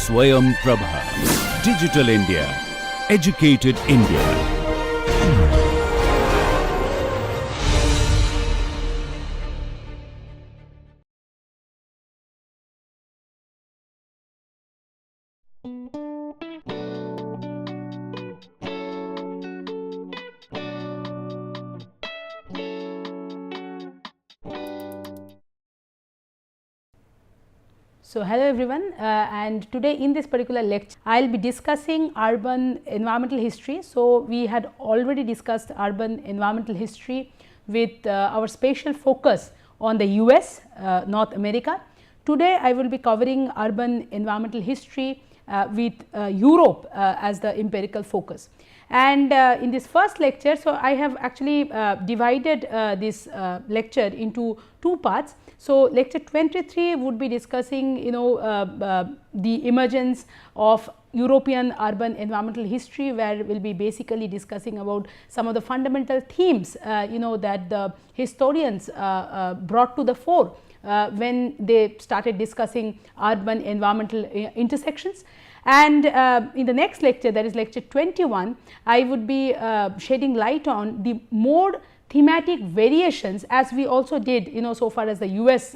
Swayam Prabha. Digital India. Educated India. So, hello everyone, and today in this particular lecture I will be discussing urban environmental history. So, we had already discussed urban environmental history with our special focus on the US, North America. Today I will be covering urban environmental history with Europe as the empirical focus. And in this first lecture, so I have actually divided this lecture into two parts. So, lecture 23 would be discussing the emergence of European urban environmental history, where we will be basically discussing about some of the fundamental themes that the historians brought to the fore when they started discussing urban environmental intersections. And in the next lecture, that is lecture 21, I would be shedding light on the more thematic variations, as we also did so far as the US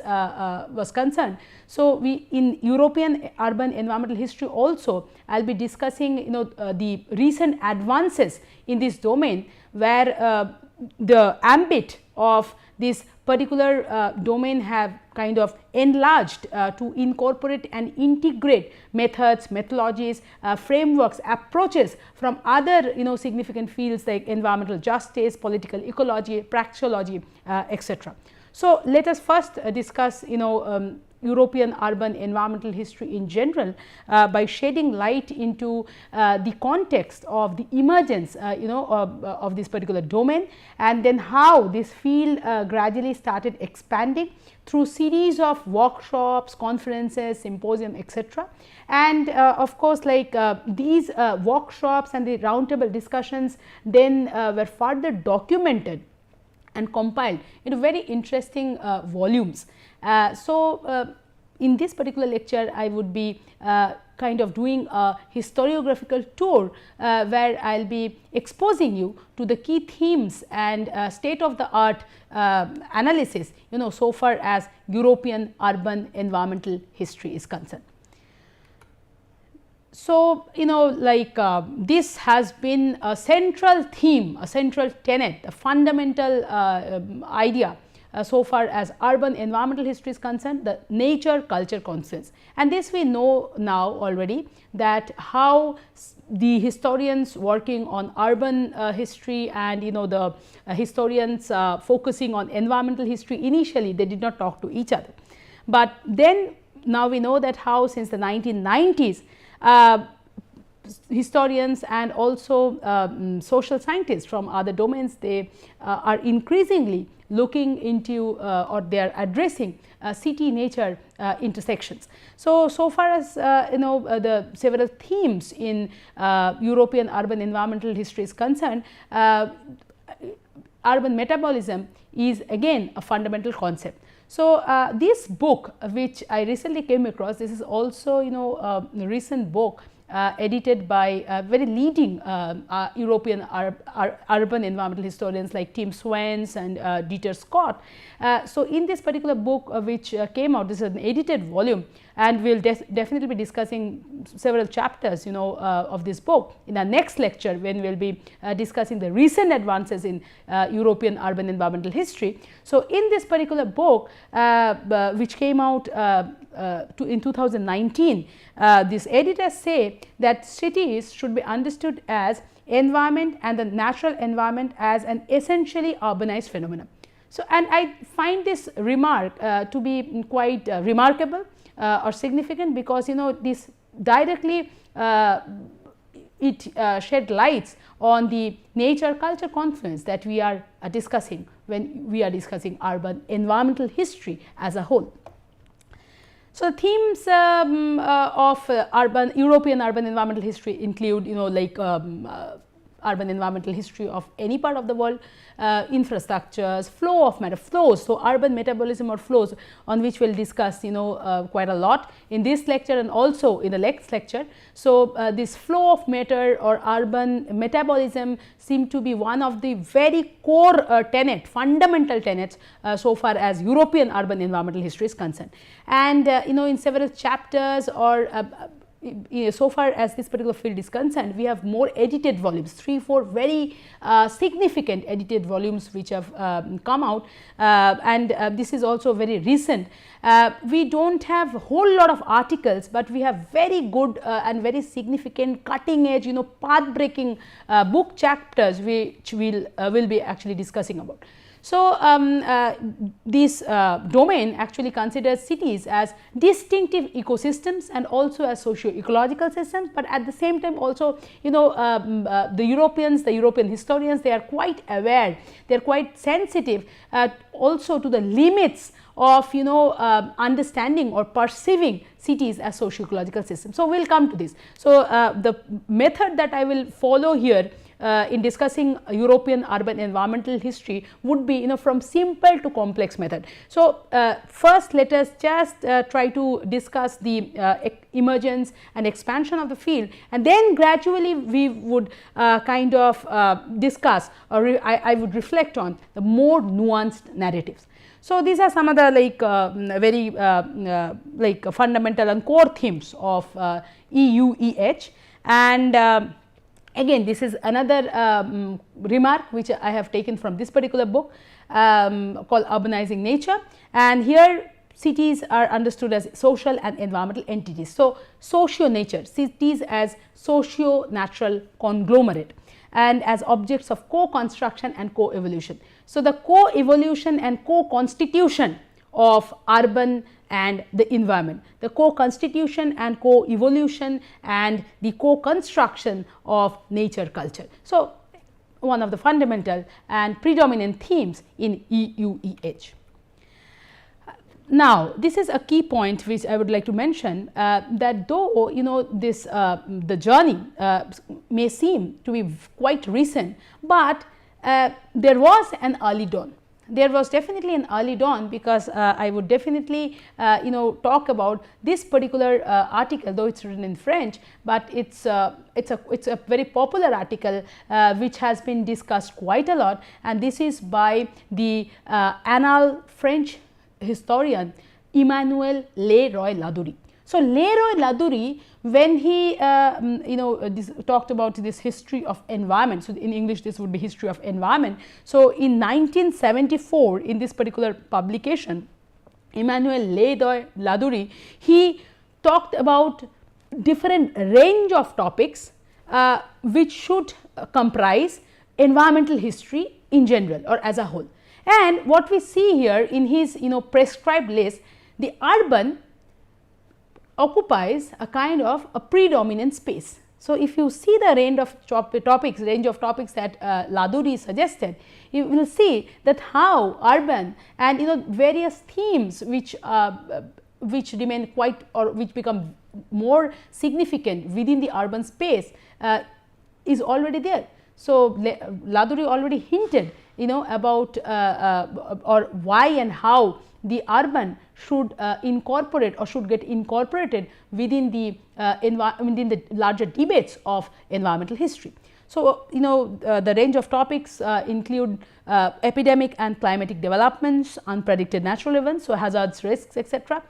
was concerned. So, we in European urban environmental history also I will be discussing the recent advances in this domain, where the ambit of this particular domain have kind of enlarged to incorporate and integrate methods, methodologies, frameworks, approaches from other significant fields like environmental justice, political ecology, praxeology, etc. So, let us first discuss European urban environmental history in general by shedding light into the context of the emergence of this particular domain, and then how this field gradually started expanding through series of workshops, conferences, symposium, etc. And of course, like these workshops and the roundtable discussions then were further documented and compiled into very interesting volumes. In this particular lecture, I would be kind of doing a historiographical tour where I will be exposing you to the key themes and state of the art analysis so far as European urban environmental history is concerned. So, this has been a central theme, a central tenet, a fundamental idea so far as urban environmental history is concerned, the nature culture confluence. And this we know now already, that how the historians working on urban history and the historians focusing on environmental history, initially they did not talk to each other. But then now we know that how since the 1990s historians and also social scientists from other domains, they are increasingly looking into or they are addressing city nature intersections. So far as the several themes in European urban environmental history is concerned, urban metabolism is again a fundamental concept. So, this book which I recently came across, this is also a recent book edited by very leading European urban environmental historians like Tim Swayam and Dieter Scott. So, in this particular book which came out, this is an edited volume, and we will definitely be discussing several chapters of this book in our next lecture, when we will be discussing the recent advances in European urban environmental history. So, in this particular book which came out in 2019, these editors say that cities should be understood as environment and the natural environment as an essentially urbanized phenomenon. So, and I find this remark to be quite remarkable or significant, because this directly it shed lights on the nature culture confluence that we are discussing when we are discussing urban environmental history as a whole. So, themes of European urban environmental history include urban environmental history of any part of the world, infrastructures, flow of matter, flows. So, urban metabolism or flows, on which we will discuss quite a lot in this lecture and also in the next lecture. So, this flow of matter or urban metabolism seem to be one of the very core fundamental tenets so far as European urban environmental history is concerned. And in several chapters or so far as this particular field is concerned, we have more edited volumes, 3-4 very significant edited volumes which have come out, and this is also very recent. We do not have a whole lot of articles, but we have very good and very significant cutting edge path breaking book chapters which we will be actually discussing about. So, this domain actually considers cities as distinctive ecosystems and also as socio-ecological systems, but at the same time also the European historians, they are quite aware, they are quite sensitive also to the limits of understanding or perceiving cities as socio-ecological systems. So, we will come to this. So, the method that I will follow here in discussing European urban environmental history would be from simple to complex method. So, first let us just try to discuss the emergence and expansion of the field, and then gradually we would kind of discuss, or I would reflect on the more nuanced narratives. So, these are some of the very fundamental and core themes of EUEH, and again this is another remark which I have taken from this particular book called Urbanizing Nature, and here cities are understood as social and environmental entities. So, socio-nature, cities as socio-natural conglomerate and as objects of co-construction and co-evolution. So, the co-evolution and co-constitution of urban and the environment, the co-constitution and co-evolution and the co-construction of nature culture. So, one of the fundamental and predominant themes in EUEH. Now, this is a key point which I would like to mention, that though this the journey may seem to be quite recent, but there was an early dawn. There was definitely an early dawn, because I would definitely talk about this particular article, though it is written in French, but it's a very popular article which has been discussed quite a lot, and this is by the Annal French historian Emmanuel Le-Roy-Ladurie. So, Le-Roy-Ladurie, when he talked about this history of environment, so in English this would be history of environment. So, in 1974 in this particular publication, Emmanuel Le-Roy-Ladurie, he talked about different range of topics which should comprise environmental history in general or as a whole. And what we see here in his prescribed list, the urban occupies a kind of a predominant space. So, if you see the range of topics that Ladurie suggested, you will see that how urban and various themes which remain quite, or which become more significant within the urban space is already there. So, Ladurie already hinted about or why and how the urban should incorporate or should get incorporated within the larger debates of environmental history. So, the range of topics include epidemic and climatic developments, unpredicted natural events, so hazards, risks, etc.,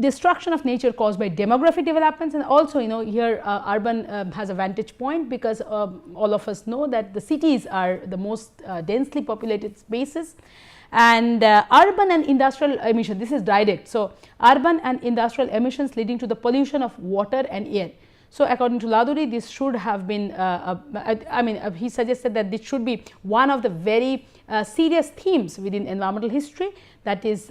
destruction of nature caused by demographic developments, and also here urban has a vantage point, because all of us know that the cities are the most densely populated spaces, and urban and industrial emission, this is direct. So, urban and industrial emissions leading to the pollution of water and air. So, according to Ladurie, this should have been he suggested that this should be one of the very serious themes within environmental history, that is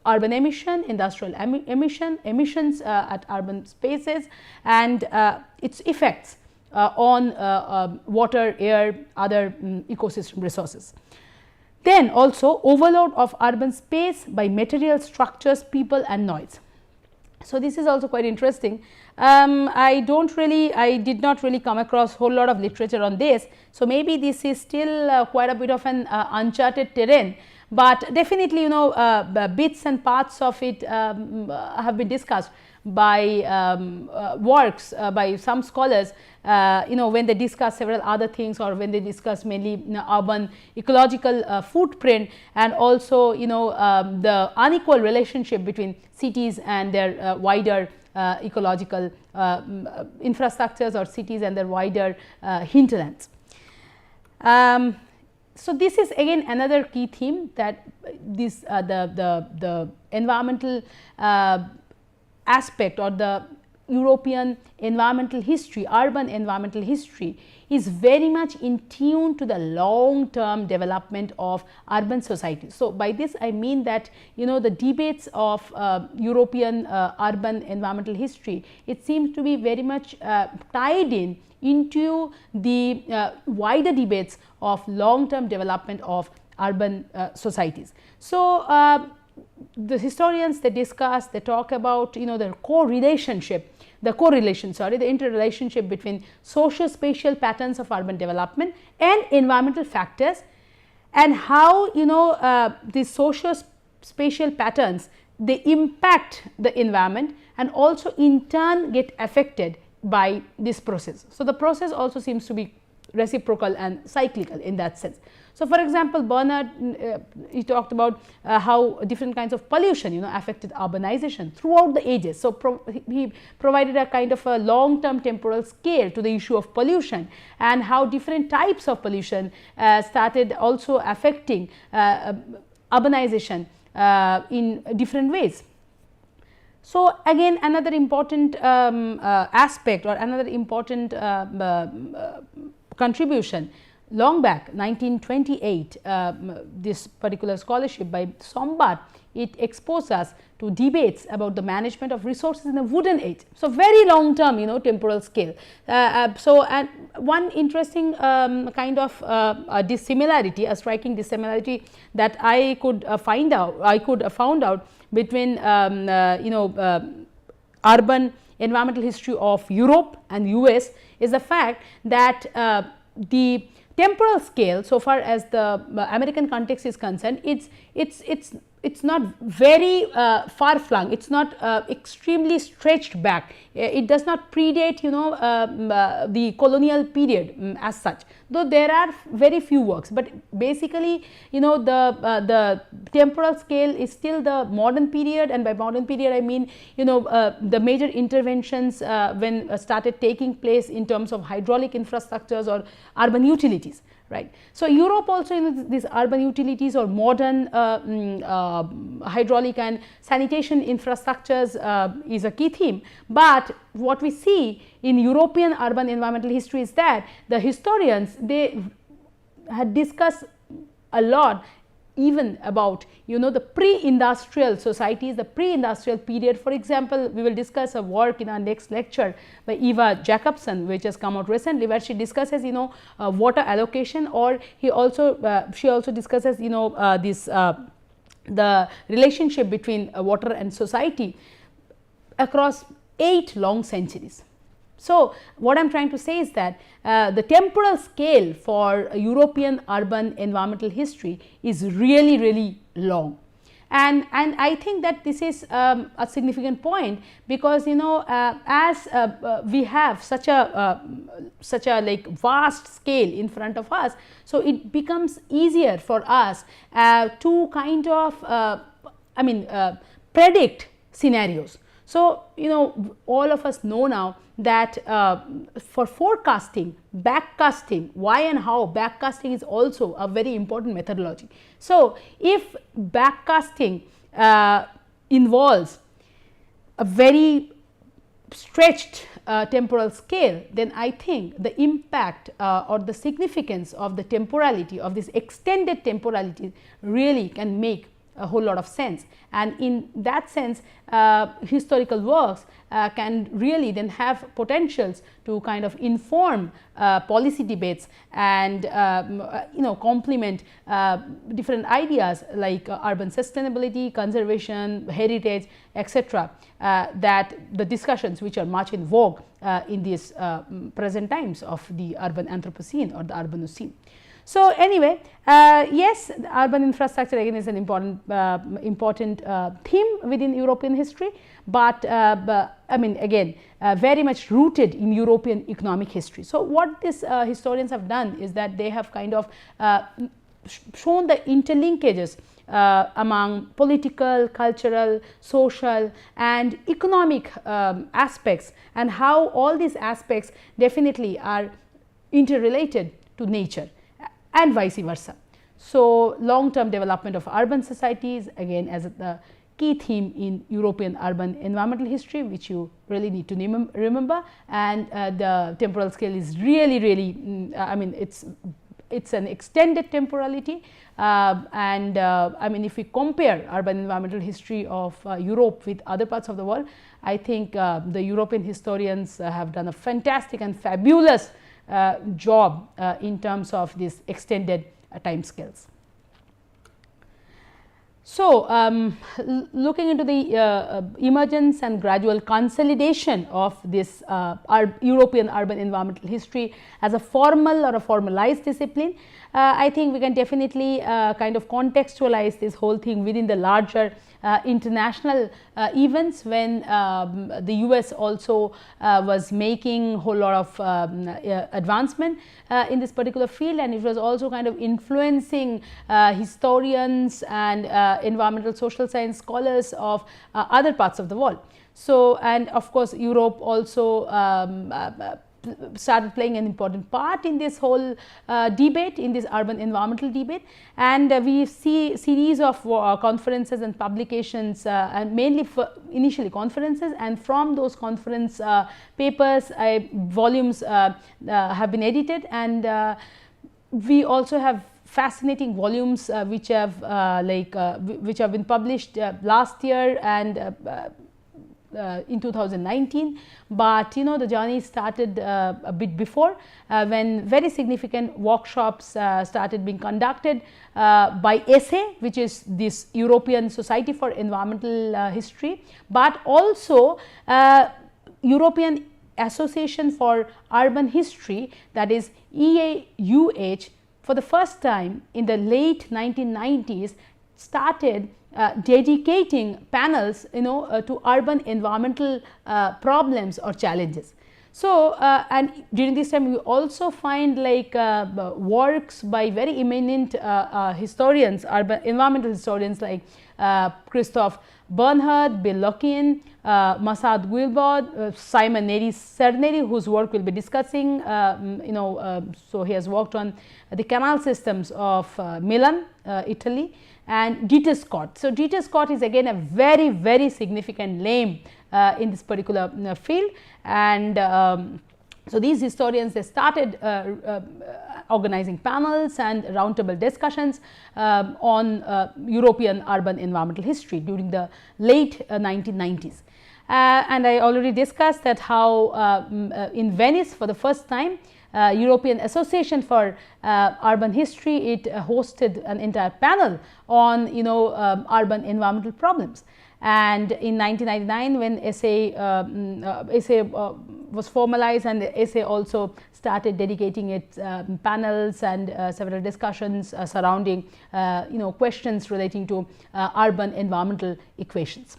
urban emission, industrial emissions at urban spaces, and its effects on water, air, other ecosystem resources. Then also overload of urban space by material structures, people and noise. So, this is also quite interesting. I did not really come across whole lot of literature on this. So, maybe this is still quite a bit of an uncharted terrain, but definitely bits and parts of it have been discussed by works by some scholars, when they discuss several other things, or when they discuss mainly urban ecological footprint, and also the unequal relationship between cities and their wider ecological infrastructures, or cities and their wider hinterlands. So, this is again another key theme, that this the environmental aspect, or the European environmental history, urban environmental history, is very much in tune to the long term development of urban societies. So, by this I mean that the debates of European urban environmental history, it seems to be very much tied into the wider debates of long term development of urban societies. So, the historians, they discuss, they talk about the interrelationship between socio-spatial patterns of urban development and environmental factors, and how these socio-spatial patterns, they impact the environment and also in turn get affected by this process. So, the process also seems to be reciprocal and cyclical in that sense. So, for example, Bernard he talked about how different kinds of pollution affected urbanization throughout the ages. So, he provided a kind of a long term temporal scale to the issue of pollution, and how different types of pollution started also affecting urbanization in different ways. So, again another important aspect, or another important contribution, long back 1928, this particular scholarship by Sombart, it exposed us to debates about the management of resources in the wooden age. So, very long term temporal scale. So, and one interesting kind of dissimilarity, a striking dissimilarity that I could found out between urban environmental history of Europe and US is the fact that the temporal scale, so far as the American context is concerned, it's not very far flung, it's not extremely stretched back, it does not predate the colonial period as such, though there are very few works, but basically the temporal scale is still the modern period, and by modern period I mean the major interventions when started taking place in terms of hydraulic infrastructures or urban utilities. Right. So, Europe also these urban utilities or modern hydraulic and sanitation infrastructures is a key theme, but what we see in European urban environmental history is that the historians, they had discussed a lot even about the pre-industrial societies, the pre-industrial period. For example, we will discuss a work in our next lecture by Eva Jacobson, which has come out recently, where she discusses water allocation, or she also discusses the relationship between water and society across 8 long centuries. So, what I am trying to say is that the temporal scale for European urban environmental history is really long, and I think that this is a significant point, because as we have such a like vast scale in front of us, so it becomes easier for us to kind of predict scenarios. So, all of us know now that for forecasting, backcasting, why and how, backcasting is also a very important methodology. So, if backcasting involves a very stretched temporal scale, then I think the impact or the significance of the temporality, of this extended temporality, really can make a whole lot of sense. And in that sense, historical works can really then have potentials to kind of inform policy debates and complement different ideas like urban sustainability, conservation, heritage, etc., that the discussions which are much in vogue in these present times of the urban Anthropocene or the Urbanocene. So, anyway, yes, the urban infrastructure again is an important theme within European history, but I mean again very much rooted in European economic history. So, what these historians have done is that they have kind of shown the interlinkages among political, cultural, social and economic aspects, and how all these aspects definitely are interrelated to nature and vice versa. So, long term development of urban societies again as the key theme in European urban environmental history, which you really need to remember, and the temporal scale is really I mean it's an extended temporality, and I mean if we compare urban environmental history of Europe with other parts of the world, I think the European historians have done a fantastic and fabulous job in terms of these extended time scales. So, looking into the emergence and gradual consolidation of this European urban environmental history as a formal or a formalized discipline, I think we can definitely kind of contextualize this whole thing within the larger international events, when the US also was making a whole lot of advancement in this particular field, and it was also kind of influencing historians and environmental social science scholars of other parts of the world. So, and of course, Europe also started playing an important part in this whole debate, in this urban environmental debate, and we see series of conferences and publications, and mainly for initially conferences, and from those conference papers volumes have been edited, and we also have fascinating volumes which have which have been published last year and in 2019, but the journey started a bit before, when very significant workshops started being conducted by ESSE, which is this European Society for Environmental History, but also European Association for Urban History, that is EAUH, for the first time in the late 1990s started dedicating panels to urban environmental problems or challenges. So, and during this time we also find like works by very eminent historians, urban environmental historians like Christoph Bernhard, Bill Lokian, Masad Guilbaud, Simon Neri-Cerneri, whose work we will be discussing. So he has worked on the canal systems of Milan, Italy, and Dieter Scott. So Dieter Scott is again a very significant name in this particular field, and so these historians, they started organizing panels and roundtable discussions on European urban environmental history during the late 1990s. And I already discussed that how in Venice for the first time European Association for Urban History, it hosted an entire panel on urban environmental problems. And in 1999, when ESSE was formalized, and ESSE also started dedicating its panels and several discussions surrounding questions relating to urban environmental equations.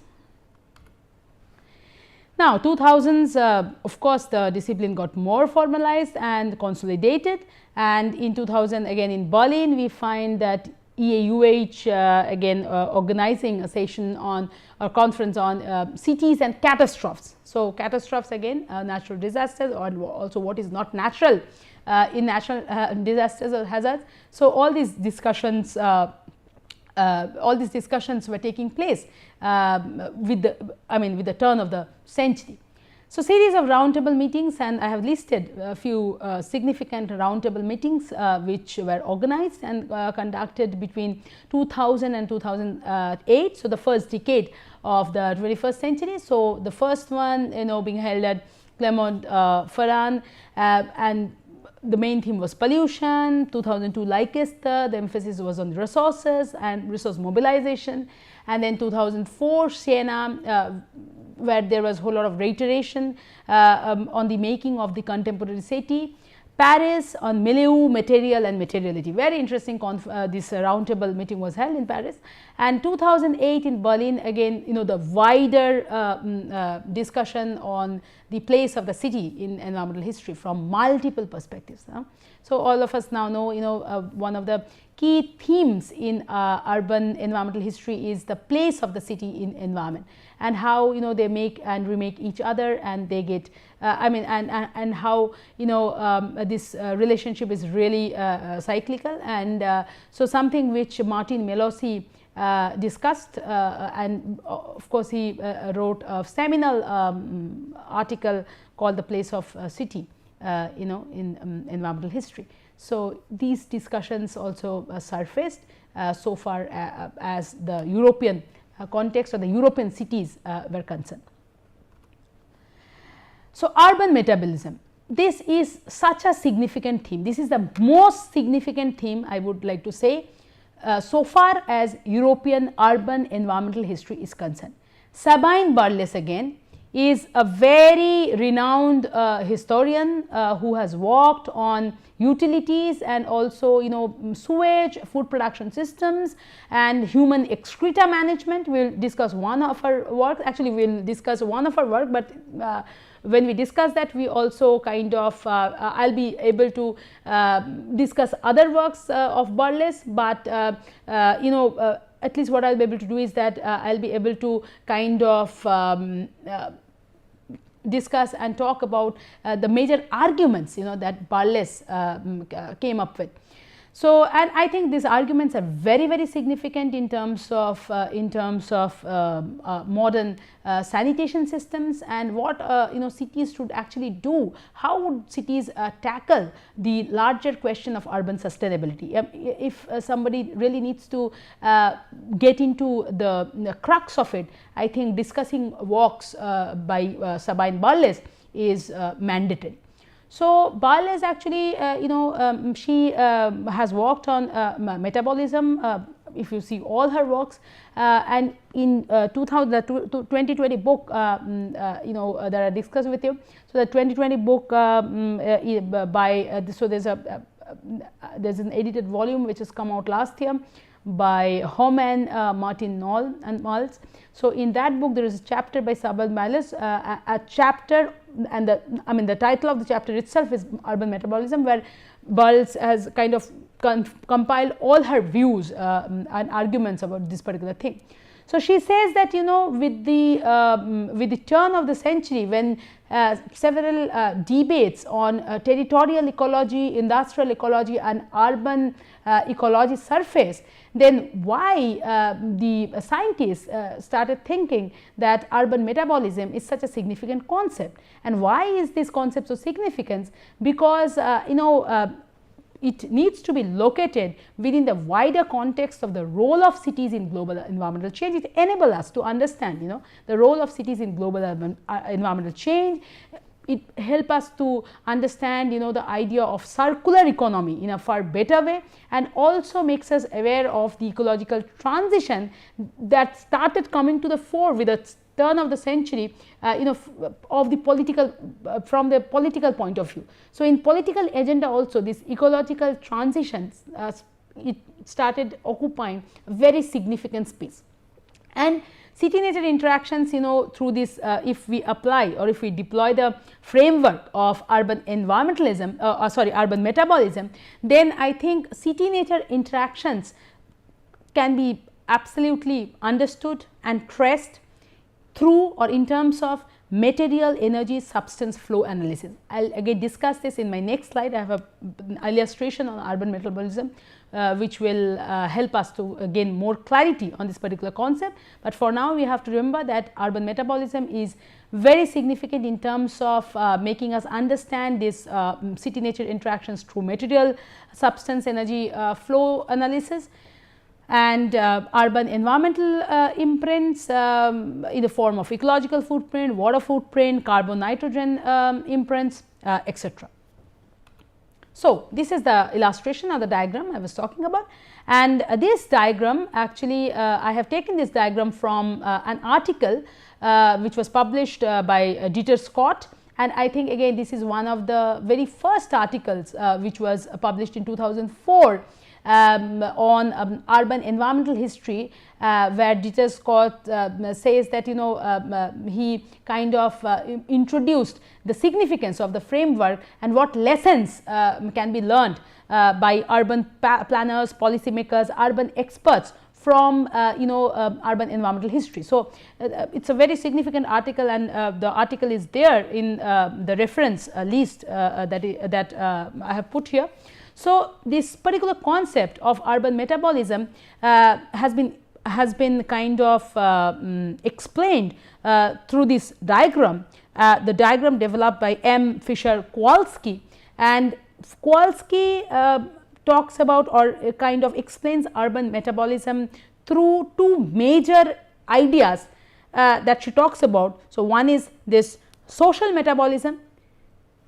Now 2000s, of course, the discipline got more formalized and consolidated, and in 2000 again in Berlin we find that EAUH again organizing a session on or conference on cities and catastrophes. So catastrophes again natural disasters, or also what is not natural in natural disasters or hazards. So all these discussions were taking place with the turn of the century. So, series of roundtable meetings, and I have listed a few significant roundtable meetings which were organized and conducted between 2000 and 2008. So, the first decade of the 21st century. So, the first one being held at Clermont-Ferrand, and the main theme was pollution. 2002 Leicester, the emphasis was on resources and resource mobilization, and then 2004 Siena, where there was a whole lot of reiteration on the making of the contemporary city. Paris on milieu, material and materiality. Very interesting this roundtable meeting was held in Paris, and 2008 in Berlin, again the wider discussion on the place of the city in environmental history from multiple perspectives. So, all of us now know one of the key themes in urban environmental history is the place of the city in environment, and how they make and remake each other, and they get and how this relationship is really cyclical, and so something which Martin Melosi discussed, and of course he wrote a seminal article called The Place of City in environmental history. So, these discussions also surfaced so far as the European context or the European cities were concerned. So, urban metabolism, this is such a significant theme. This is the most significant theme, I would like to say, so far as European urban environmental history is concerned. Sabine Barles again is a very renowned historian who has worked on utilities and also sewage, food production systems and human excreta management. We will discuss one of her work. Actually, we will discuss one of her work, but when we discuss that, we also kind of I will be able to discuss other works of Barles, but at least what I will be able to do is that I will be able to kind of discuss and talk about the major arguments that Barles came up with. So, and I think these arguments are very, very significant in terms of modern sanitation systems, and what cities should actually do. How would cities tackle the larger question of urban sustainability? If somebody really needs to get into the crux of it, I think discussing works by Sabine Barles is mandatory. So, Barles actually she has worked on metabolism. If you see all her works, and in 2020 book that I discussed with you. So, the 2020 book by so there's an edited volume which has come out last year by Hom and Martin Noll and Maltz. So, in that book there is a chapter by Sabine Barles, a chapter, and the title of the chapter itself is Urban Metabolism, where Barles has kind of compiled all her views and arguments about this particular thing. So, she says that with the turn of the century, when several debates on territorial ecology, industrial ecology and urban ecology surfaced, then why the scientists started thinking that urban metabolism is such a significant concept. And why is this concept so significant? Because it needs to be located within the wider context of the role of cities in global environmental change. It enables us to understand the role of cities in global environmental change. It helps us to understand the idea of circular economy in a far better way, and also makes us aware of the ecological transition that started coming to the fore with the turn of the century of the political from the political point of view. So, in political agenda also this ecological transitions it started occupying a very significant space. And city nature interactions through this if we apply or if we deploy the framework of urban environmentalism urban metabolism, then I think city nature interactions can be absolutely understood and traced through or in terms of material, energy, substance flow analysis. I will again discuss this in my next slide. I have an illustration on urban metabolism which will help us to gain more clarity on this particular concept, but for now we have to remember that urban metabolism is very significant in terms of making us understand this city nature interactions through material, substance, energy flow analysis, and urban environmental imprints in the form of ecological footprint, water footprint, carbon nitrogen imprints, etc. So, this is the illustration or the diagram I was talking about, and this diagram actually I have taken this diagram from an article which was published by Dieter Scott, and I think again this is one of the very first articles which was published in 2004 on urban environmental history, where Dieter Scott says that he kind of introduced the significance of the framework and what lessons can be learned by urban planners, policymakers, urban experts from urban environmental history. So, it is a very significant article, and the article is there in the reference list that I have put here. So, this particular concept of urban metabolism has been kind of explained through this diagram, the diagram developed by M. Fisher Kowalski, and Kowalski talks about or kind of explains urban metabolism through two major ideas that she talks about. So, one is this social metabolism,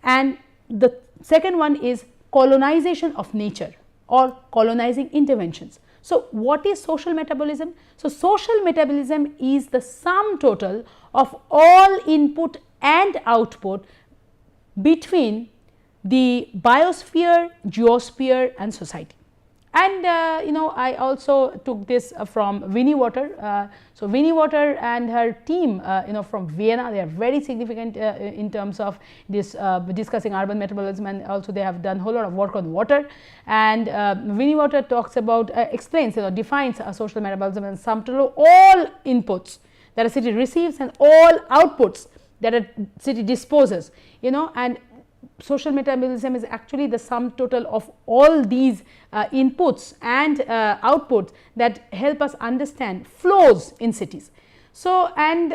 and the second one is colonization of nature or colonizing interventions. So, what is social metabolism? So, social metabolism is the sum total of all input and output between the biosphere, geosphere and society. And I also took this from Winnie Water. So, Winnie Water and her team from Vienna, they are very significant in terms of this discussing urban metabolism, and also they have done a whole lot of work on water. And Winnie Water talks about explains defines a social metabolism as sum total of all inputs that a city receives and all outputs that a city disposes, and social metabolism is actually the sum total of all these inputs and outputs that help us understand flows in cities. So, and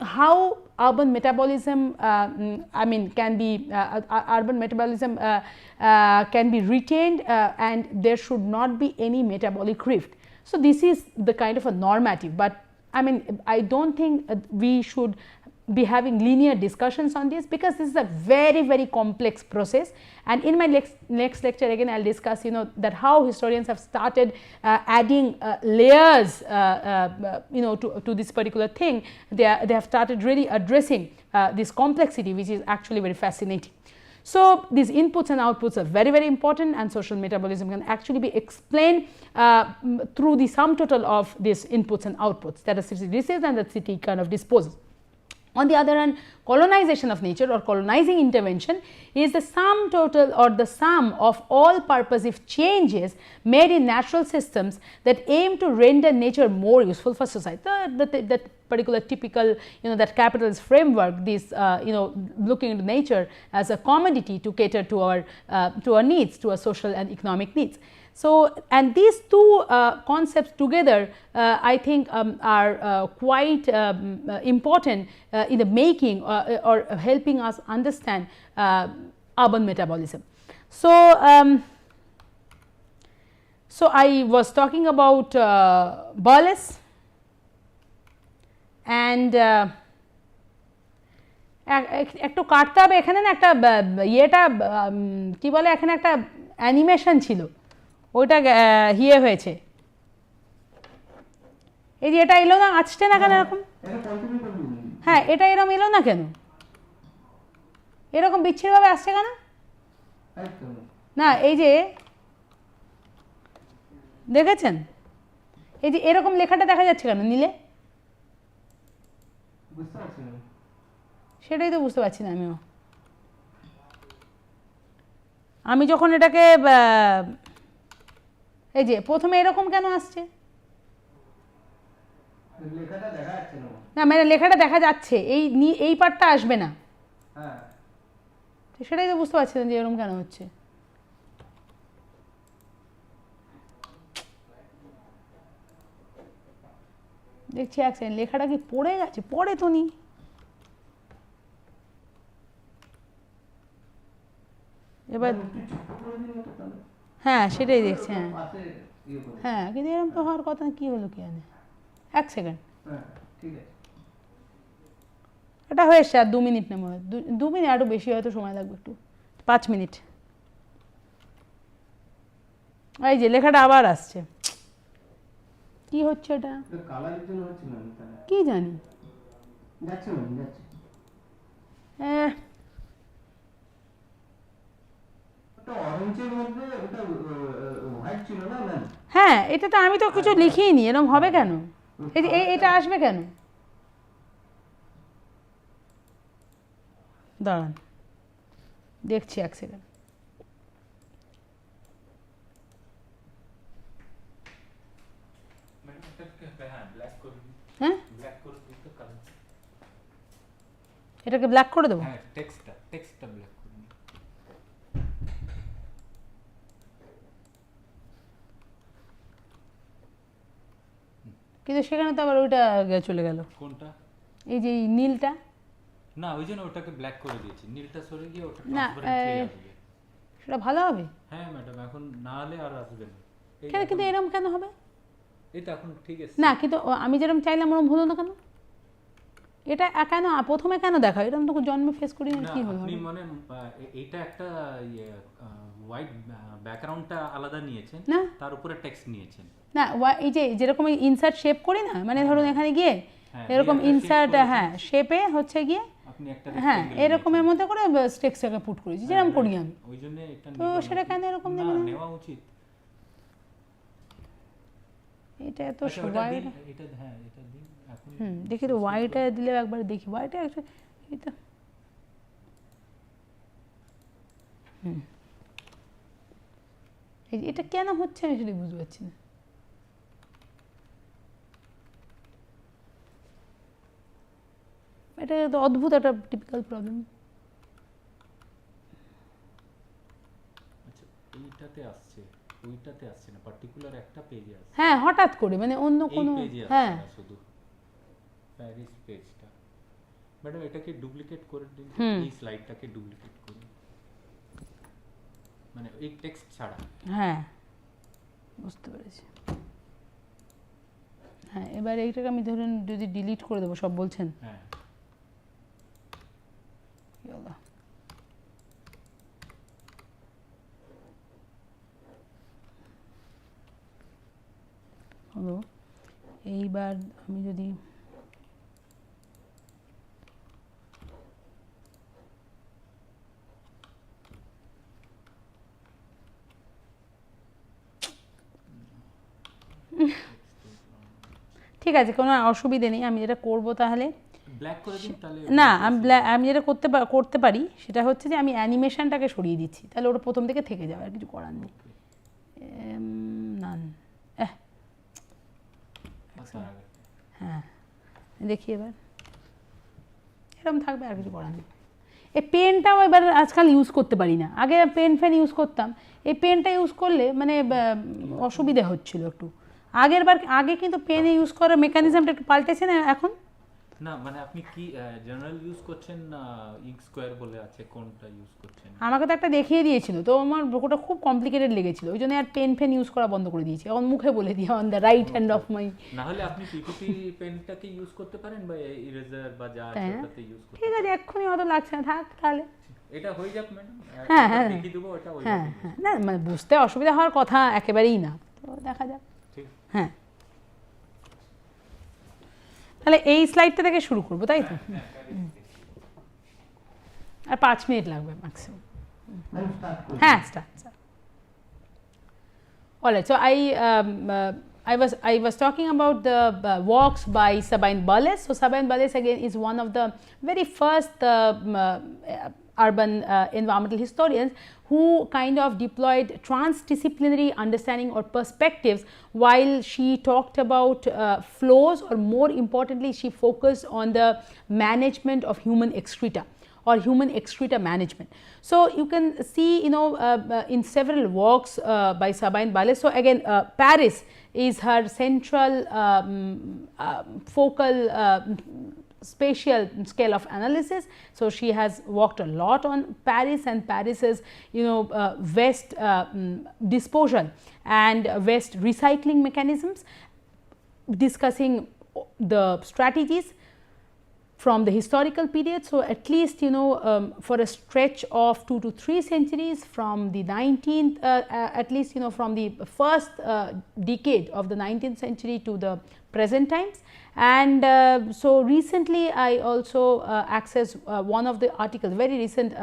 how urban metabolism can be urban metabolism can be retained and there should not be any metabolic rift. So, this is the kind of a normative, but I do not think we should be having linear discussions on this, because this is a very complex process, and in my next lecture again I will discuss that how historians have started adding layers to this particular thing. They have started really addressing this complexity, which is actually very fascinating. So, these inputs and outputs are very important, and social metabolism can actually be explained through the sum total of these inputs and outputs that a city receives and the city kind of disposes. On the other hand, colonization of nature or colonizing intervention is the sum total or the sum of all purposive changes made in natural systems that aim to render nature more useful for society. That particular typical that capitalist framework, this looking into nature as a commodity to cater to our needs, to our social and economic needs. So, and these two concepts together I think are quite important in the making or helping us understand urban metabolism. So, so I was talking about Burles and একটু কাটতে হবে এখানে না একটা ইয়েটা কি বলে এখানে একটা অ্যানিমেশন ছিল ওইটা হিয়ে হয়েছে এই যে এটা এলো না আসছে না কেন এরকম হ্যাঁ এটা এরকম এলো না কেন এরকম বিচ্ছিন্নভাবে আসছে কেন না এই যে দেখেছেন এই যে এরকম লেখাটা দেখা যাচ্ছে কেন নীলে সেটাই তো বুঝতে পারছি না আমি যখন এটাকে এই যে প্রথমে এরকম কেন আসছে লেখাটা দেখা যাচ্ছে না না মানে লেখাটা দেখা যাচ্ছে, এই পার্টটা আসবে না। হ্যাঁ তো সেটাই তো বুঝতে পারছি না যে এরকম কেন হচ্ছে। দেখছি এক সেকেন্ড, লেখাটা কি পড়ে গেছে? পড়ে তো নি। এবার হ্যাঁ সেটাই দেখছি। হ্যাঁ হ্যাঁ কিন্তু এরকম তো হওয়ার কথা না, কী হলো কি জানে। এক সেকেন্ড, ঠিক আছে এটা হয়ে এসছে। আর 2 মিনিট না, মনে হয় 2 মিনিট, আরও বেশি হয়তো সময় লাগবে, একটু 5 মিনিট। এই যে লেখাটা আবার আসছে, কি হচ্ছে এটা কালারের জন্য হচ্ছে না তাহলে কি জানি। যাচ্ছে না যাচ্ছে ওটা অরেঞ্জের মধ্যে ওটা হোয়াইট ছিল না ম্যাম হ্যাঁ এটা তো আমি তো কিছু লিখিনি, এরকম হবে কেন? এটা আসবে কেন? দাঁড়ান দেখছি এক সেকেন্ড। হ্যাঁ এটাকে ব্ল্যাক করে দেবো? হ্যাঁ টেক্সটটা ব্ল্যাক করে দিন। কিন্তু সেখানে তো আবার ওইটা চলে গেল। কোনটা? এই যে নীলটা। না ওই জন্য ওটাকে ব্ল্যাক করে দিয়েছি, নীলটা সরে গিয়ে ওটা না ট্রান্সপারেন্ট হয়ে আসবে। সেটা ভালো হবে। হ্যাঁ ম্যাডাম এখন না হলে আর আসবে না। কেন কিন্তু এরকম কেন হবে? এই তো এখন ঠিক আছে না কিন্তু আমি যেরকম চাইলাম ওরকম হলো না কেন? এটা কেন প্রথমে কেন দেখা? এরকম তো জন্মে ফেস করি না, কি হলো? আপনি মানে এইটা একটা হোয়াইট ব্যাকগ্রাউন্ডটা আলাদা নিয়েছেন, না তার উপরে টেক্সট নিয়েছেন। না এই যে যেরকম ইনসার্ট শেপ করি না, মানে ধরুন এখানে গিয়ে এরকম ইনসার্ট, হ্যাঁ শেপে হচ্ছে গিয়ে আপনি একটা হ্যাঁ এরকমের মধ্যে করে টেক্সটটাকে পুট করেছি যেরকম করি আমি। ওই জন্য এটা তো সেটা কেন এরকম না নেবে না? নেওয়া উচিত। এটা এত আচ্ছা, ওটা সবাই দিন, এটা হ্যাঁ এটা দিন এখন। দেখি তো হোয়াইটটা দিলে একবার দেখি, হোয়াইটটা এটা এটা কেন হচ্ছে আমি সেটা বুঝতে পারছি না। এটা তো অদ্ভুত একটা টিপিক্যাল প্রবলেম। আচ্ছা এইটাতে আসছে, ওইটাতে আসছে না, পার্টিকুলার একটা পেজে আসছে। হ্যাঁ হঠাৎ করে মানে অন্য কোনো, হ্যাঁ শুধু প্যারিস পেজটা। ম্যাডাম এটাকে ডুপ্লিকেট করে দিন, এই স্লাইডটাকে ডুপ্লিকেট করুন, মানে এই টেক্সট ছাড়া। হ্যাঁ বুঝতে পেরেছি। হ্যাঁ এবার এইটাকে আমি ধরুন যদি ডিলিট করে দেবো সব, বলছেন? হ্যাঁ হলো। এইবার আমি যদি ঠিক আছে কোনো অসুবিধে নেই, আমি যেটা করবো তাহলে ব্ল্যাক করে দিন তাহলে। না আমি যেটা করতে পারি সেটা হচ্ছে যে আমি অ্যানিমেশনটাকে সরিয়ে দিচ্ছি, তাহলে ওটা প্রথম থেকে যাবে, আর কিছু করার নেই। নান হ্যাঁ দেখি এবার এরকম থাকবে, আর কিছু করার নেই। এই পেনটাও এবার আজকাল ইউজ করতে পারি না, আগে পেন ইউজ করতাম। এই পেনটা ইউজ করলে মানে অসুবিধা হচ্ছিল একটু। আগে কিন্তু পেন ইউজ করার মেকানিজমটা একটু পাল্টেছে না এখন। না মানে আপনি কি জেনারেল ইউজ করছেন না ইঙ্ক স্কয়ার বলে আছে, কোনটা ইউজ করছেন? আমাকে তো একটা দেখিয়ে দিয়েছিল, তো আমার ওটা খুব কমপ্লিকেটেড লেগেছিল, ওই জন্য আর পেন ইউজ করা বন্ধ করে দিয়েছি। এখন মুখে বলে দিই on the right hand of my. না হলে আপনি পিপিটি পেনটাকে ইউজ করতে পারেন বা ইরেজার বা যা আছে ওটাতে ইউজ করতে। ঠিক আছে এক্ষুনি অত লাগছে না, থাক তাহলে। এটা হয়ে যাক ম্যাডাম। হ্যাঁ হ্যাঁ দেখিয়ে দেবো ওটা ওই। হ্যাঁ হ্যাঁ না মানে বুঝতে অসুবিধা হওয়ার কথা একেবারেই না, তো দেখা যাক। ঠিক হ্যাঁ তাহলে এই স্লাইডটা থেকে শুরু করবো তাই তো? আর 5 মিনিট লাগবে ম্যাক্সিমাম। হ্যাঁ start. Alright, so I was talking about the works by Sabine Balles. So, Sabine Balles again is one of the very first urban environmental historians who kind of deployed transdisciplinary understanding or perspectives while she talked about flows, or more importantly she focused on the management of human excreta or human excreta management. So, you can see in several works by Sabine Balles. So, again Paris is her central focal spatial scale of analysis. So, she has worked a lot on Paris and Paris's waste disposal and waste recycling mechanisms, discussing the strategies from the historical period. So, at least for a stretch of 2 to 3 centuries from the 19th at least from the first decade of the 19th century to the present times. And so, recently I also accessed one of the articles, very recent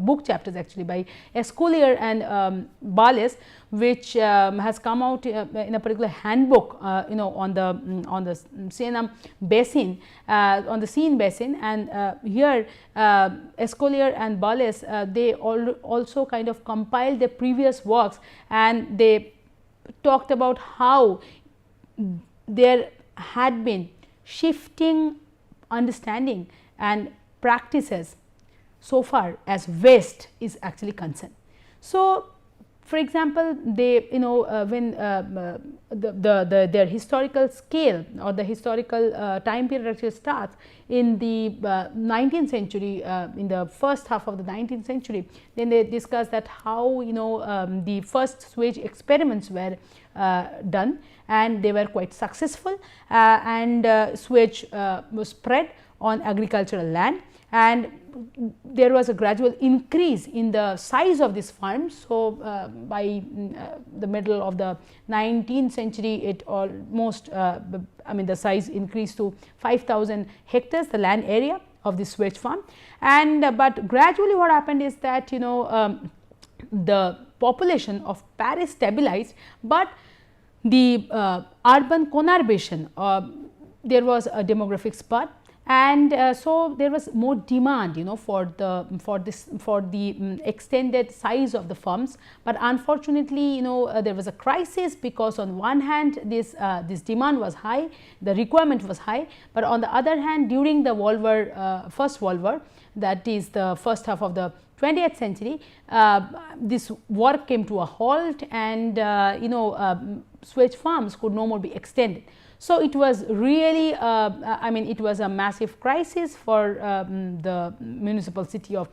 book chapters actually by Escolier and Balles, which has come out in a particular handbook on the Seine basin, on the Seine basin. And here Escolier and Balles they also kind of compiled their previous works, and they talked about how there had been shifting understanding and practices so far as waste is actually concerned. So, for example, they when their historical scale or the historical time period actually starts in the 19th century, in the first half of the 19th century, then they discuss that how the first sewage experiments were done, and they were quite successful, and sewage was spread on agricultural land, and there was a gradual increase in the size of these farms. So, by the middle of the 19th century, it almost the size increased to 5,000 hectares, the land area of this sewage farm. And but gradually what happened is that the population of Paris stabilized, but the urban conurbation, there was a demographic spurt, and so there was more demand for the extended size of the farms. But unfortunately there was a crisis, because on one hand this demand was high, the requirement was high, but on the other hand during the first World War, that is the first half of the 20th century, this work came to a halt, and sewage farms could no more be extended. So, it was really it was a massive crisis for the municipal city of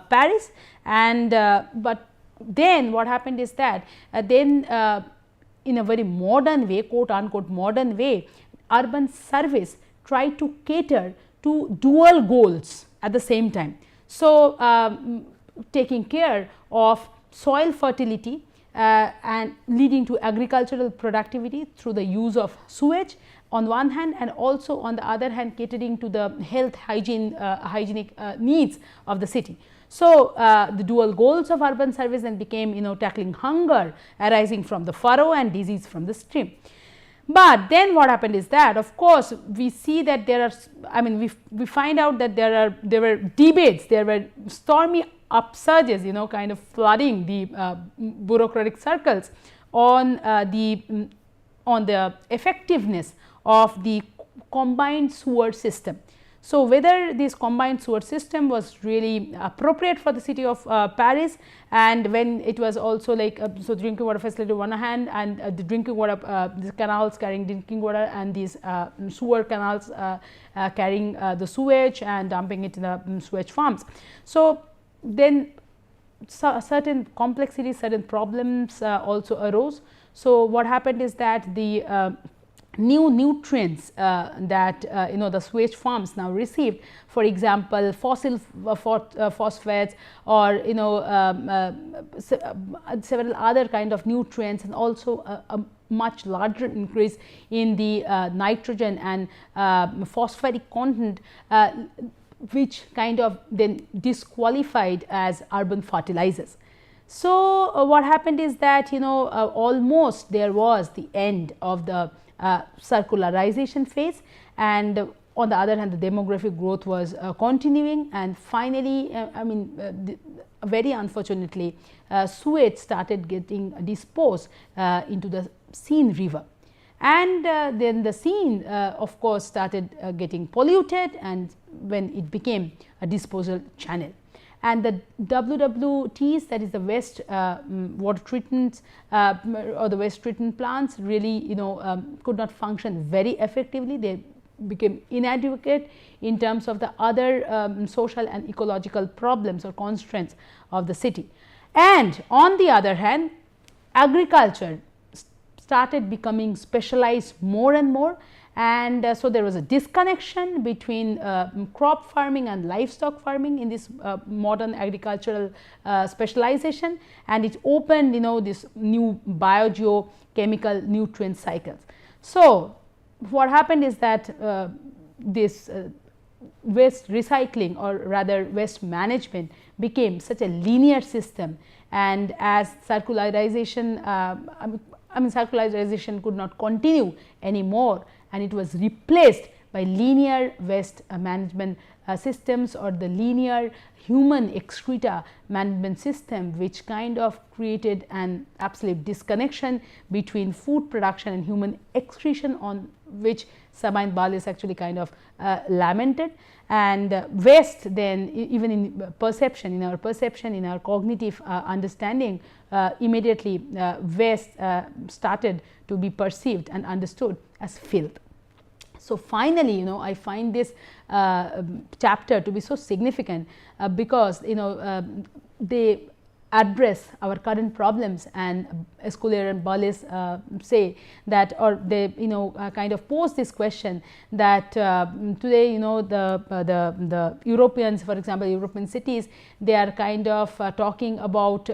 Paris. And but then what happened is that then in a very modern way, quote unquote modern way, urban service tried to cater to dual goals at the same time. So, taking care of soil fertility and leading to agricultural productivity through the use of sewage on one hand, and also on the other hand catering to the health hygienic needs of the city. So, the dual goals of urban service then became tackling hunger arising from the furrow and disease from the stream. But then what happened is that, of course, we see that there are, we find out that there were debates, there were stormy upsurges, kind of flooding the bureaucratic circles on the effectiveness of the combined sewer system. So, whether this combined sewer system was really appropriate for the city of Paris, and when it was also like so drinking water facility on one hand, and the drinking water the canals carrying drinking water, and these sewer canals carrying the sewage and dumping it in the sewage farms. So, then certain complexities, certain problems also arose. So, what happened is that the new nutrients that the sewage farms now received, for example fossil phosphates, or several other kind of nutrients, and also a much larger increase in the nitrogen and phosphoric content, which kind of then disqualified as urban fertilizers. So, what happened is that almost there was the end of the circularization phase, and on the other hand the demographic growth was continuing, and finally very unfortunately sewage started getting disposed into the Seine river, and then the Seine of course started getting polluted, and when it became a disposal channel. And the WWTs, that is the waste water treatments or the waste treatment plants, really could not function very effectively. They became inadequate in terms of the other social and ecological problems or constraints of the city. And on the other hand, agriculture started becoming specialized more and more, and so there was a disconnection between crop farming and livestock farming in this modern agricultural specialization, and it opened this new biogeochemical nutrient cycles. So, what happened is that this waste recycling, or rather waste management, became such a linear system, and as circularization circularization could not continue anymore, and it was replaced by linear waste management systems, or the linear human excreta management system, which kind of created an absolute disconnection between food production and human excretion, on which Sabine Ballis actually kind of lamented. And waste then, even in perception, in our cognitive understanding, immediately waste started to be perceived and understood as filth. So, finally, I find this chapter to be so significant because they address our current problems, and Esculaire and Ballis say that, or they kind of pose this question that today the Europeans, for example, European cities, they are kind of talking about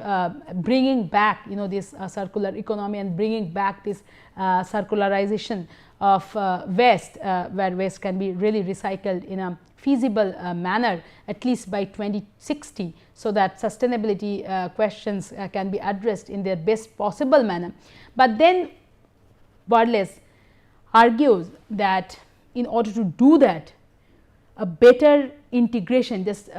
bringing back this circular economy and bringing back this circularization of waste, where waste can be really recycled in a feasible manner, at least by 2060, so that sustainability questions can be addressed in their best possible manner. But then Ballis argues that in order to do that, a better integration, just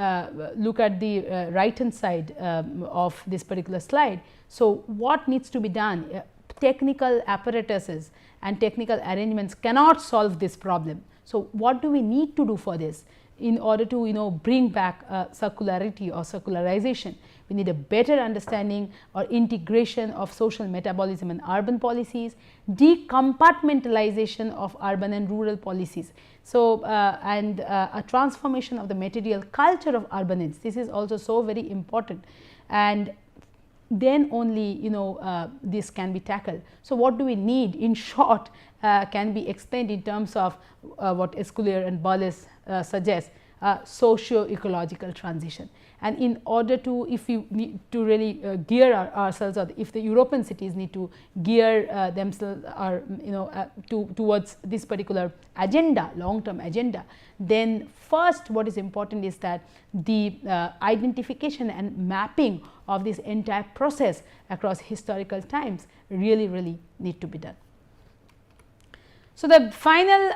look at the right hand side of this particular slide. So, what needs to be done? Technical apparatuses and technical arrangements cannot solve this problem. So, what do we need to do for this? In order to bring back circularity or circularization, we need a better understanding or integration of social metabolism and urban policies, decompartmentalization of urban and rural policies. So, and a transformation of the material culture of urbanites. This is also so very important, and then only this can be tackled. So, what do we need? In short, can be explained in terms of what Esculaire and Ballis suggest, socio-ecological transition. And in order to, if we need to really gear ourselves, or if the European cities need to gear themselves or towards this particular agenda, long term agenda, then first what is important is that the identification and mapping of this entire process across historical times really need to be done. So, the final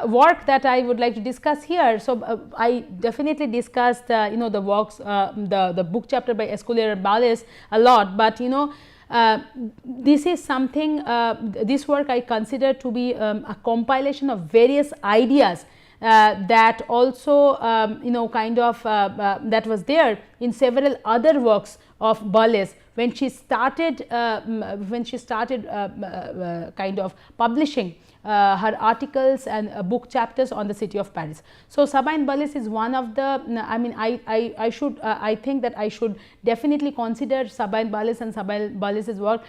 work that I would like to discuss here. So, I definitely discussed the works, the book chapter by Esculaire and Ballis a lot, but this is something, this work I consider to be a compilation of various ideas that also kind of that was there in several other works of Ballis when she started kind of publishing her articles and book chapters on the city of Paris. So, Sabine Ballis is one of the, I think that I should definitely consider Sabine Ballis and Sabine Ballis's work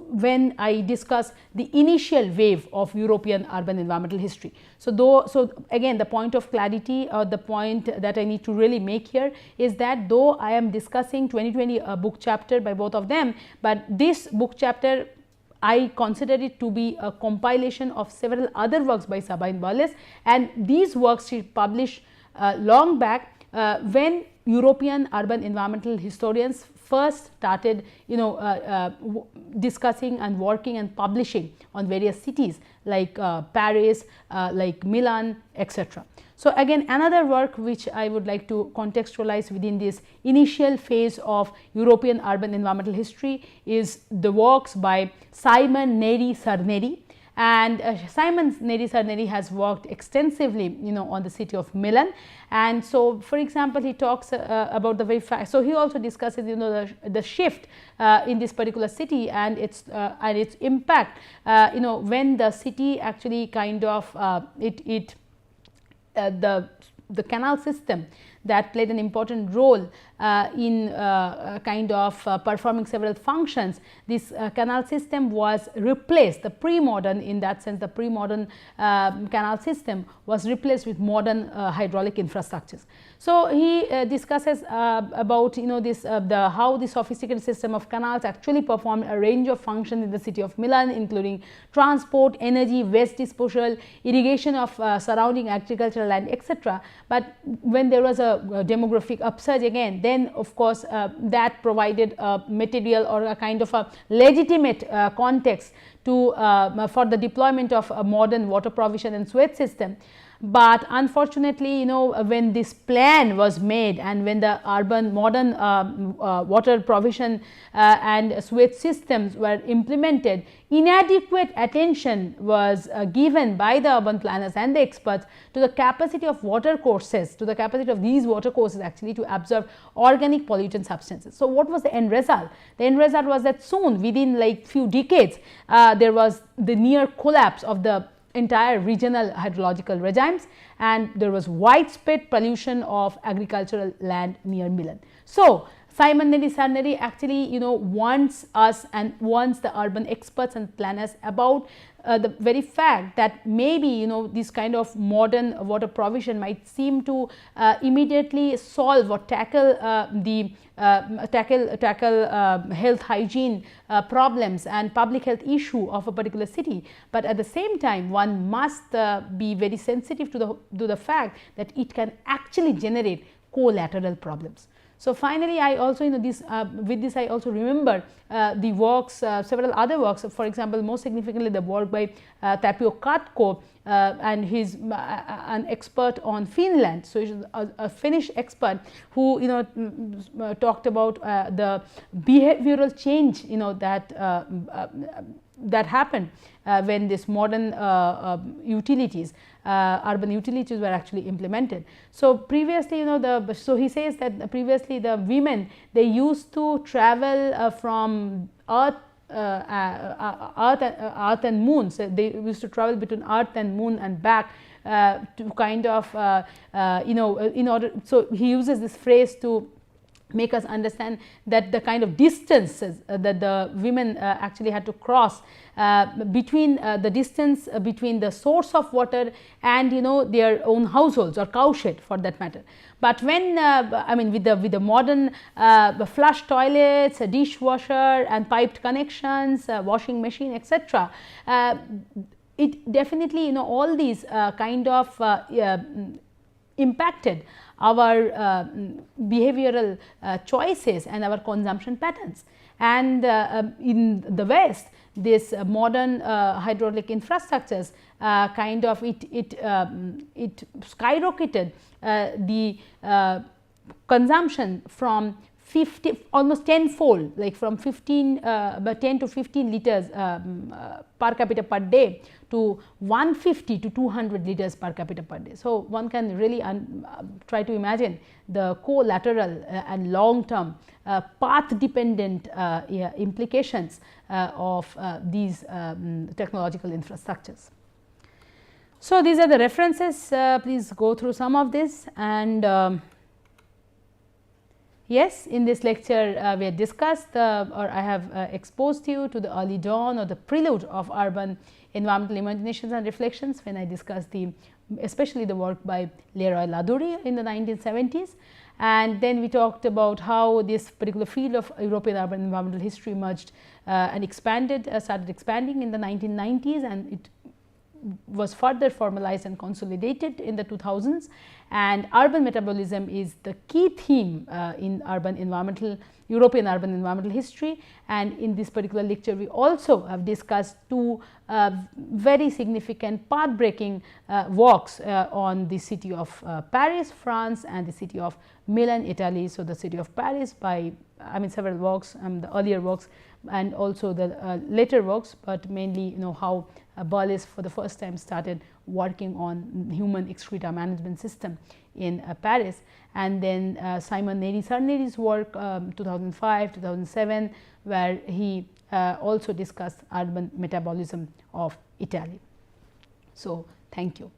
when I discuss the initial wave of European urban environmental history. So, again the point of clarity, or the point that I need to really make here is that though I am discussing 2020 book chapter by both of them, but this book chapter I consider it to be a compilation of several other works by Sabine Ballis, and these works she published long back when European urban environmental historians first started discussing and working and publishing on various cities like Paris, like Milan, etc. So, again another work which I would like to contextualize within this initial phase of European urban environmental history is the works by Simon Neri-Sarneri. And Simon Neri-Sarneri has worked extensively on the city of Milan. And so, for example, he talks about the very fact, so he also discusses the shift in this particular city and its impact when the city actually kind of the canal system that played an important role in kind of performing several functions. This canal system was replaced, the pre-modern, in that sense the pre-modern canal system was replaced with modern hydraulic infrastructures. So, he discusses about this how the sophisticated system of canals actually performed a range of functions in the city of Milan, including transport, energy, waste disposal, irrigation of surrounding agricultural land, etc. But when there was a demographic upsurge again, then of course that provided a material or a kind of a legitimate context to for the deployment of a modern water provision and sewage system. But unfortunately, when this plan was made and when the urban modern water provision and sewage systems were implemented, inadequate attention was given by the urban planners and the experts to the capacity of water courses, to the capacity of these water courses actually to absorb organic pollutant substances. So, what was the end result? The end result was that soon, within like few decades, there was the near collapse of the entire regional hydrological regimes, and there was widespread pollution of agricultural land near Milan. So, Simon Neri-Sarneri actually warns us and warns the urban experts and planners about the very fact that maybe this kind of modern water provision might seem to immediately solve or tackle the health hygiene problems and public health issue of a particular city, but at the same time one must be very sensitive to the fact that it can actually generate collateral problems. So, finally, I also with this I also remember the works, several other works, for example, most significantly the work by Tapio Katko, and he is an expert on Finland. So, he is a Finnish expert who talked about the behavioral change that happened when this modern utilities, urban utilities were actually implemented. So, previously so he says that previously the women, they used to travel from earth and moon. So, they used to travel between earth and moon and back to kind of in order. So, he uses this phrase to make us understand that the kind of distances that the women actually had to cross between the distance between the source of water and their own households or cowshed for that matter. But when I mean with the modern flush toilets, a dishwasher and piped connections, washing machine, etc., it definitely all these kind of impacted our behavioral choices and our consumption patterns. And in the West, this modern hydraulic infrastructures kind of it skyrocketed the consumption from 50, almost tenfold, like from 10 to 15 liters per capita per day to 150 to 200 liters per capita per day. So, one can really try to imagine the collateral and long term path dependent implications of these technological infrastructures. So, these are the references, please go through some of this. And yes, in this lecture we have discussed or I have exposed you to the early dawn or the prelude of urban environmental imaginations and reflections, when I discussed especially the work by Leroy Ladurie in the 1970s. And then we talked about how this particular field of European urban environmental history emerged and expanded, started expanding in the 1990s, and it was further formalized and consolidated in the 2000s, and urban metabolism is the key theme in European urban environmental history. And in this particular lecture, we also have discussed two very significant path breaking works on the city of Paris, France, and the city of Milan, Italy. So, the city of Paris by several works, the earlier works and also the later works, but mainly how Berlis for the first time started working on human excreta management system in Paris, and then Simon Neri-Sarneri's work 2005, 2007, where he also discussed urban metabolism of Italy. So, thank you.